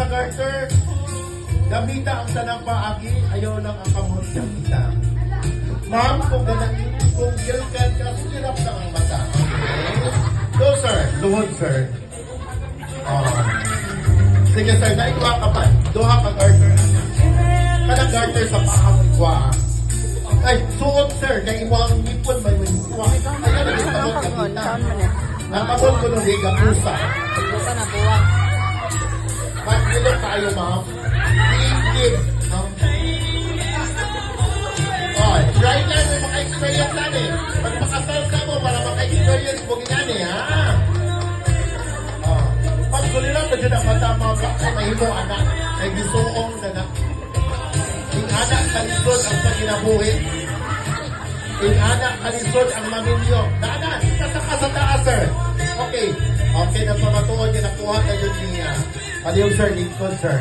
sa garter. Gamita ang tanang paagi, ayaw lang ang kamot gamita. Ma'am, kung ganain, kung gilkan ka, sirap na ang mata. Okay? Go, sir. Luhod, sir. Sige, sir. Naikuha ka pa. Duha ka garter. Kanang garter sa paakwa. Ay, suot, sir. Kaya imo ang ipon, may ikuha. Ayaw na yung kamot gamita. Ang kamot ko nung higa pusa. Buka na buwang. Pag-ilok tayo, ma'am. Iigib. Try na yung maka-experience natin. Pag makasal ka mo, para maka-experience mo ginani, ha? Pag suliran na dyan ang mata, mga kakay, mahimo, anak. Ay gisuong na na. Yung anak, kalisod ang paginabuhin. Yung anak, kalisod ang mamilyo. Naanak, kasaka sa taas, sir. Okay. Okay, na pamatuod, nakuha na yun niya. Paliw, sir, lingkod, sir.